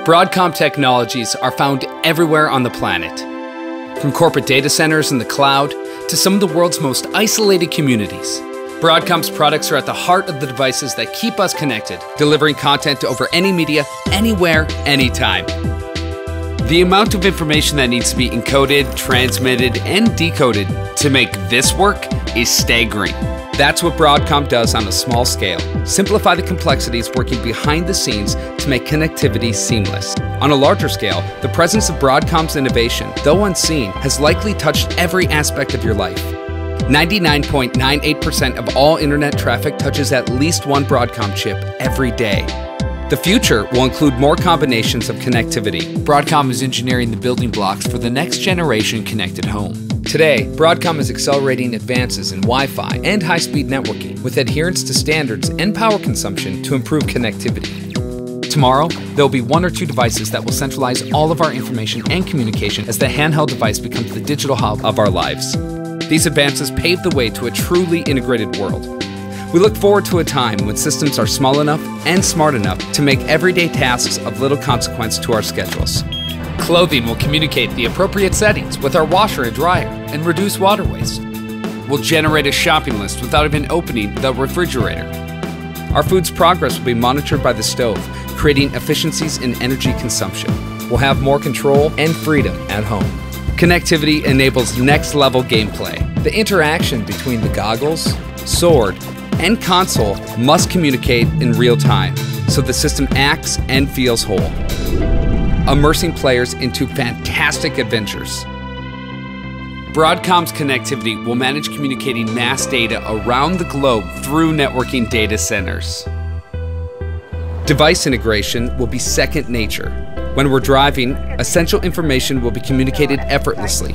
Broadcom technologies are found everywhere on the planet. From corporate data centers in the cloud to some of the world's most isolated communities. Broadcom's products are at the heart of the devices that keep us connected, delivering content over any media, anywhere, anytime. The amount of information that needs to be encoded, transmitted, and decoded to make this work is staggering. That's what Broadcom does on a small scale. Simplify the complexities working behind the scenes to make connectivity seamless. On a larger scale, the presence of Broadcom's innovation, though unseen, has likely touched every aspect of your life. 99.98% of all internet traffic touches at least one Broadcom chip every day. The future will include more combinations of connectivity. Broadcom is engineering the building blocks for the next generation connected home. Today, Broadcom is accelerating advances in Wi-Fi and high-speed networking with adherence to standards and power consumption to improve connectivity. Tomorrow, there will be one or two devices that will centralize all of our information and communication as the handheld device becomes the digital hub of our lives. These advances pave the way to a truly integrated world. We look forward to a time when systems are small enough and smart enough to make everyday tasks of little consequence to our schedules. Clothing will communicate the appropriate settings with our washer and dryer and reduce water waste. We'll generate a shopping list without even opening the refrigerator. Our food's progress will be monitored by the stove, creating efficiencies in energy consumption. We'll have more control and freedom at home. Connectivity enables next-level gameplay. The interaction between the goggles, sword, and console must communicate in real time, so the system acts and feels whole, immersing players into fantastic adventures. Broadcom's connectivity will manage communicating mass data around the globe through networking data centers. Device integration will be second nature. When we're driving, essential information will be communicated effortlessly.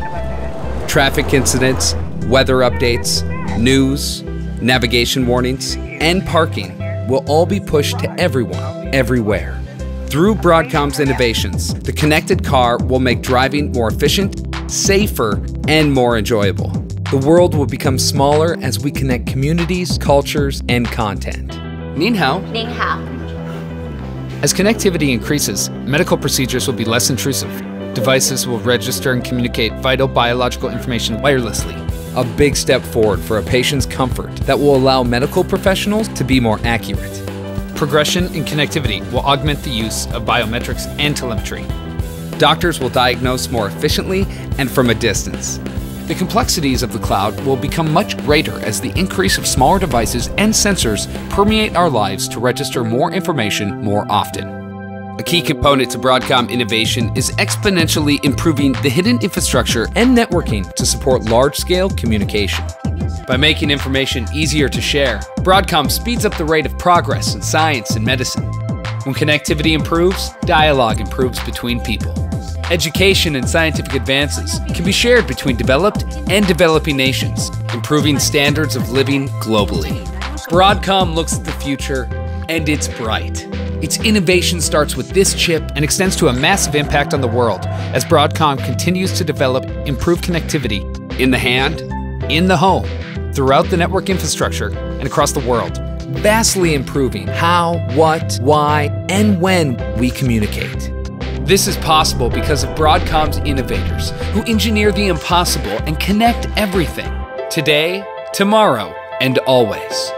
Traffic incidents, weather updates, news, navigation warnings, and parking will all be pushed to everyone, everywhere. Through Broadcom's innovations, the connected car will make driving more efficient, safer, and more enjoyable. The world will become smaller as we connect communities, cultures, and content. Nin hao. Nin hao. As connectivity increases, medical procedures will be less intrusive. Devices will register and communicate vital biological information wirelessly. A big step forward for a patient's comfort that will allow medical professionals to be more accurate. Progression in connectivity will augment the use of biometrics and telemetry. Doctors will diagnose more efficiently and from a distance. The complexities of the cloud will become much greater as the increase of smaller devices and sensors permeate our lives to register more information more often. A key component to Broadcom innovation is exponentially improving the hidden infrastructure and networking to support large-scale communication. By making information easier to share, Broadcom speeds up the rate of progress in science and medicine. When connectivity improves, dialogue improves between people. Education and scientific advances can be shared between developed and developing nations, improving standards of living globally. Broadcom looks at the future, and it's bright. Its innovation starts with this chip and extends to a massive impact on the world as Broadcom continues to develop improved connectivity in the hand, in the home, throughout the network infrastructure, and across the world, vastly improving how, what, why, and when we communicate. This is possible because of Broadcom's innovators who engineer the impossible and connect everything, today, tomorrow, and always.